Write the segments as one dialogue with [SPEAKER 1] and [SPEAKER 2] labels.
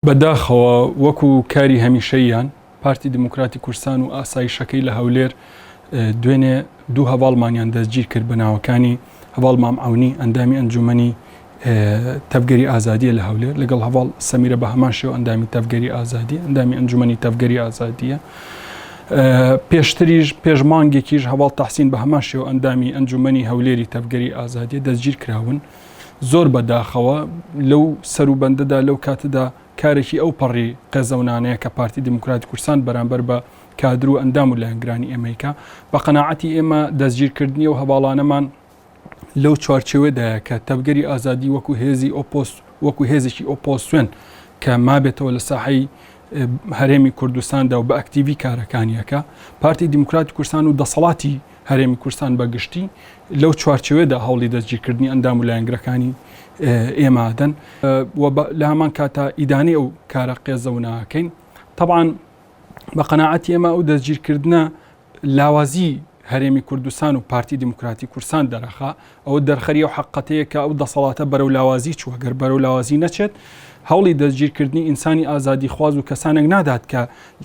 [SPEAKER 1] بەداخەوە وەکو کاری هەمیشەیان پارتی دموکراتی کوردستان و ئاسایشەکەی لە هەولێر دوێنێ دوو هەواڵمانیان دەستگیر کرد بە ناوەکانی هەواڵ مامعەونی ئەندامی ئەنجومەنی تەفگەری ئازادیە لە هەولێر لەگەڵ هەواڵ سەمیرە بەهەمان شێوە ئەندامی تەفگەری ئازادیە ئەندامی ئەنجومەنی تەفگەری ئازادیە پێشتریش پێش مانگێکیش هەواڵ تەحسین بەهەمان شێوە ئەندامی ئەنجومەنی هەولێری تەفگەری ئازادیە دەستگیر کراون زۆر بەداخەوە لەو سەروبەندەدا لەو کاتەدا کارێکی ئەو پەڕی قەزەونانەیە کە پارتی دموکراتی کوردستان بەرامبەر بە کادر و ئەندام و لایەنگرانی ئێمەیکا بە قەناعەتی ئێمە دەستگیرکردنی و هەواڵانەمان لەو چوارچێوەدایە کە تەفگەری ئازادی وەکو هێزی وەکو هێزێکی ئۆپۆسیۆن کە مابێتەوە لە ساحەی هەرێمی کوردستاندا و بە ئەکتیڤی کارەکانیەکە پارتی دموکراتی کوردستان و دەسەڵاتی هەرێمی کوردستان بەگشتی لەو چوارچێوەدا هەوڵی دەستگیرکردنی ئەندام و لایەنگرەکانی ئێمادەن و لە هەمان کاتا ئیدانی ئەو کارە قێزەوناکەین طبعاً بە قەناعەتی ئێمە ئەو دەستگیرکردنە لاوازی هەرێمی کوردستان و پارتی دموکراتی کوردستان دەرەخا ئەو دەرخەری و حقەتەیە کە ئەو دەسەڵاتە بەرەو لاوازی چووە گەر بەرەو لاوازی نەچێت هەوڵی دەستگیرکردنی ئینسانی ئازادی خواز و کەسانێک نادات کە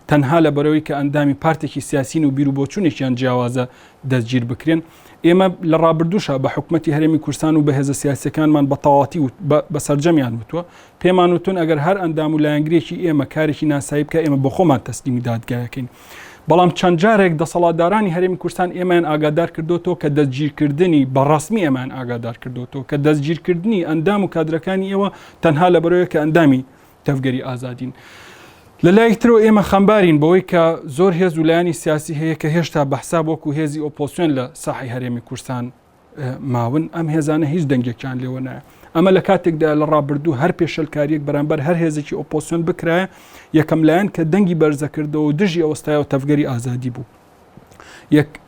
[SPEAKER 1] تەنها لە بەرەوەی کە ئەندامی پارتێکی سیاسین و بیر و بۆچوونێکیان جیاوازە دەستگیر بکرێن ئێمە لە ڕابردووشە بە حکومەتی هەرێمی کوردستان و بە هێزە سیاسیەکانمان بە تەواتی و بە سەرجەمیان وتووە پێمان وتون ئەگەر هەر ئەندام و لایەنگرێکی ئێمە کارێکی ناسایی بکە ئێمە بە خۆمان تەسلیمی دادگایەکەین بەڵام چەند جارێک دەسەڵاتدارانی هەرێمی کوردستان ئێمەیان ئاگادار کردوتەوە کە دەستگیرکردنی بەڕەسمی ئێمەیان ئاگادار کردوتەوە کە دەستگیرکردنی ئەندام و کادرەکانی ئێوە تەنها لە بەرەوەی کە ئەندامی تەفگەری ئازادین لە لای ترەوە ئێمە خەمبارین بەوەی کە زۆر هێز و لایانی سیاسی هەیە کە هێشتا بەحساب وەکو هێزی ئۆپۆسیۆن لە ساحەی هەرێمی کوردستان ماون ئەم هێزانە هیچ دەنگێکیان لێوە نایە ئەمە لە کاتێکدا لە ڕابردوو هەر پێشەلکاریەک بەرامبەر هەر هێزێکی ئۆپۆسیۆن بکرایە یەکەم لایەن کە دەنگی بەرزەکردەوە و دژی ئەوەستایەوە تەفگەری ئازادی بوو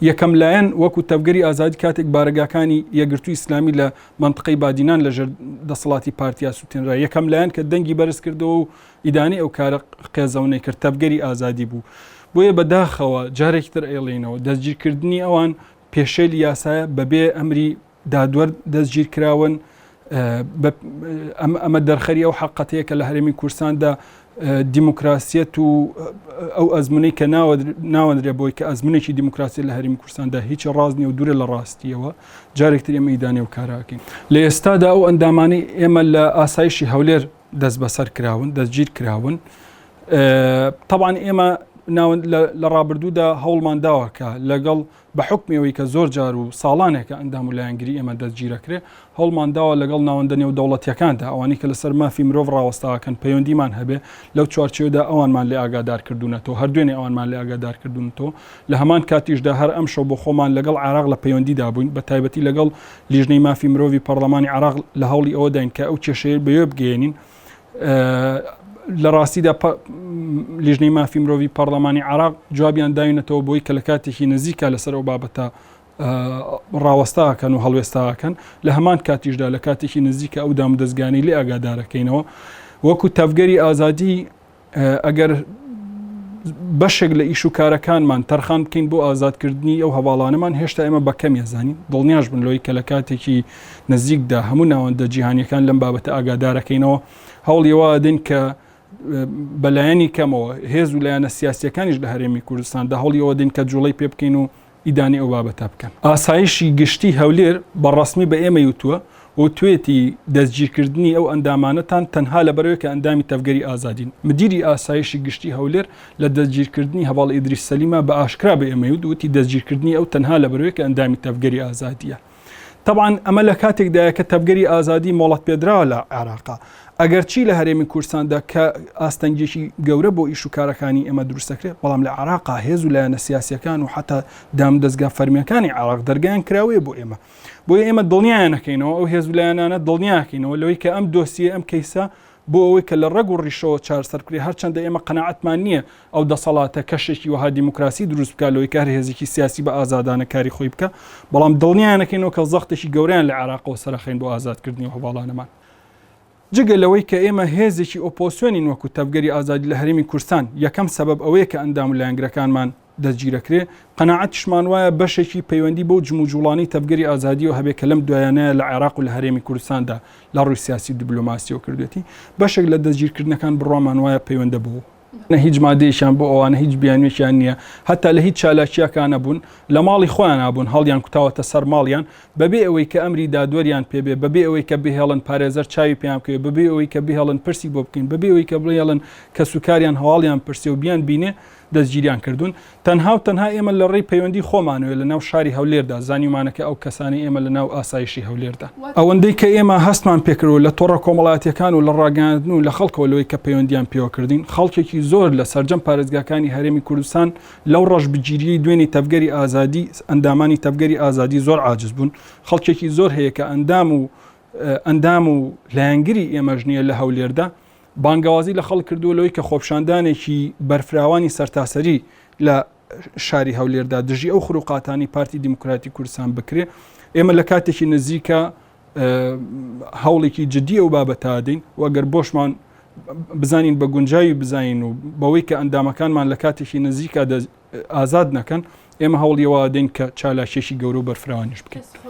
[SPEAKER 1] یەکەم لایەن وەکو تەفگەری ئازادی کاتێک بارگاکانی یەکگرتووی ئیسلامی لە منطقەی بادینان لەژێر دەسەڵاتی پارتیا سوتێنرا یەکەم لایەن کە دەنگی بەرز کردەوە و ئیدانی ئەو کارە قێزەونەی کرد تەفگەری ئازادی بوو بۆیە بەداخەوە جارێکی تر ئێڵێنەوە دەستگیرکردنی ئەوان پێشەیلی یاسایە بەبێ ئەمری دادوەر دەستگیر کراون ئەمە دەرخەری ئەو حقەتەیە کە لە هەرێمی کوردستاندا دیموکراسیەت و ئەو ئەزمونەی کە ناوەندرێ بۆی کە ئەزمونێکی دیموکراسی لە هەرێمی کوردستاندا هیچ ڕاست نیە و دوورە لە ڕاستیەوە جارێکتر ئێمە ئیدانێ و کاراکەین لە ئێستادا ئەو ئەندامانەی ئێمە لە ئاسایشی هەولێر دەست بەسەر کراون دەستگیر کراون طبعاً ئێمە لە ڕابردوودا هەوڵمان داوە کە لەگەڵ بە حکمەوەی کە زۆر جار و ساڵانێکە ئەندام و لایەنگری ئێمە دەستگیرەکرێ هەوڵمان داوە لەگەڵ ناوەندە نێودەوڵەتیەکاندا ئەوانەی کە لەسەر مافی مرۆڤ ڕاوەستاوەکەن پەیوەندیمان هەبێ لەو چوارچێوەدا ئەوانمان لێ ئاگادار کردوونەتەوە هەردوێنێ ئەوانمان لێ ئاگادار کردوونەتەوە لە هەمان کاتیشدا هەر ئەمشەو بۆ خۆمان لەگەڵ عێراق لە پەیوەندیدا بووین بە تایبەتی لەگەڵ لیژنەی مافی مرۆڤی پەرلەمانی عێراق لە هەوڵی ئەوە داین کە ئەو کێشەیە بەوێ بگەێنین لە ڕاستیدا لیژنەی مافی مرۆڤی پەرلەمانی عێراق جوابیان داوینەتەوە بۆی کە لە کاتێکی نزیکە لەسەر ئەو بابەتە ڕاوەستاکەن و هەڵوێستاکەن لە هەمان کاتیشدا لە کاتێکی نزیکە ئەو دام دەستگانی لێ ئاگادارەکەینەوە وەکو تەفگەری ئازادی ئەگەر بەشێک لە ئیش و کارەکانمان تەرخان بکەین بۆ ئازادکردنی ئەو هەواڵانەمان هێشتا ئێمە بەکەمی زانین دڵنیاش بن لەوەی کە لە کاتێکی نزیکدا هەموو ناوەندە جیهانیەکان لەم بابەتە ئاگادارەکەینەوە هەوڵیەوە دەین کە بەلایەنی کەمەوە هێز و لایەنە سیاسیەکانیش لە هەرێمی کوردستاندا هەوڵیەوە دەین کە جوڵەی پێ بکەین و ئیدانی ئەو بابەتە بکەن ئاسایشی گشتی هەولێر بەڕەسمی بە ئێمە وتووە و توێتی دەستگیرکردنی ئەو ئەندامانەتان تەنها لە بەرەوەی کە ئەندامی تەفگەری ئازادین مدیری ئاسایشی گشتی هەولێر لە دەستگیرکردنی هەواڵ ئیدریس سەلیمە بە ئاشکرا بە ئێمە وتی دەستگیرکردنی ئەو تەنها لە بەرەوەی کە ئەندامی تەفگەری ئازادیە طبعاً ئەمە لە کاتێکدایە کە تەفگەری ئازادی مۆڵەت پێدراوە لە عێراقا ئەگەر چی لە هەرێمی کوردستاندا کە ئاستەنگێکی گەورە بۆ ئیش و کارەکانی ئێمە دروستەکرێت بەڵام لە عێراقا هێز و لایەنە سیاسیەکان و حتا دام دەستگا فەرمیەکانی عێراق دەرگایان کراوەیە بۆ ئێمە بۆیە ئێمە دڵنیایان نەکەینەوە ئەو هێز و لایەنانە دڵنیاکەینەوە لەوەی کە ئەم دۆسیە ئەم کەیسە بۆ ئەوەی کە لە ڕێگ و ڕیشەوە چارەسەرکرێ هەرچەندە ئێمە قەناعەتمان نییە ئەو دەسەڵاتە کەشێکی وەها دیموکراسی دروست بکات لەوەی کار هێزێکی سیاسی بە ئازادانە کاری خۆی بکە بەڵام دڵنیایانەکەینەوە کە زەختێکی گەوریان لە عێراقەوە سەرخەین بۆ ئازادکردنی هەواڵانەمان جگە لەوەی کە ئێمە هێزێکی ئۆپۆسیۆنین وەکو تەفگەری ئازادی لە هەرێمی کوردستان یەکەم سەبەب ئەوەیە کە ئەندام و لایەنگرەکانمان دەستگیرەکرێ قەناعەتیشمان وایە بەشێکی پەیوەندی بۆ جموجوڵانی تەفگەری ئازادیەوە هەبێ کە لەم دوایانەیە لە عێراق و لە هەرێمی کوردستاندا لە ڕووی سیاسی دیبلۆماسیەوە کردوێتی بەشێک لە دەستگیرکردنەکان بڕوامان وایە پەیوەندە بوو هیچ مادەیەشیان بۆ ئەوانە هیچ بیانوێکیان نییە هەتا لە هیچ چالاکیەکان نەبوون لە ماڵی خۆیان نابوون هەڵیان کوتاوەتە سەر ماڵیان بەبێ ئەوەی کە ئەمری دادوەریان پێبێ بەبێ ئەوەی کە بهێڵن پارێزەر چاوی پێیان بکەوێ بەبێ ئەوەی کە بهێڵن پرسی بۆ بکەین بەبێ ئەوەی کە بڵێڵن کە سوکاریان هەواڵیان پرسێ و بیان بینێ دەستگیریان کردوون تەنها ئێمە لە ڕێی پەیوەندی خۆمانەوە لە ناو شاری هەولێردا زانیمانەکە ئەو کەسانی ئێمە لە ناو ئاسایشی هەولێردا ئەوەندەی کە ئێمە هەستمان پێکردەوە لە تۆڕە کۆمەڵایەتیەکان و لە ڕاگەاندن و لە خەڵکەوە لەوەی کە پەیوەندیان پێوە کردین خەڵکێکی زۆر لە سەرجەم پارێزگاکانی هەرێمی کوردستان لەو ڕەشبگیریی دوێنی تەفگەری ئازادی ئەندامانی تەفگەری ئازادی زۆر عاجز بوون خەڵکێکی زۆر هەیە کە ئەندام و لایەنگری ئێمەش نییە لە هەولێردا بانگەوازی لە خەڵک کردووە لەوەی کە خۆپشاندانێکی بەرفراوانی سەرتاسەری لە شاری هەولێردا دژی ئەو خروقاتانی پارتی دیموکراتی کوردستان بکرێ ئێمە لە کاتێکی نزیکە هەوڵێکی جددی ئەو بابەتادەین وەگەر بۆشمان بزانین بە گونجاوی بزانین و بەوەی کە ئەندامەکانمان لە کاتێکی نزیکە ئازاد نەکەن ئێمە هەوڵیەوە دەین کە چالاکیێکی گەورە و بەرفراوانیش بکەین.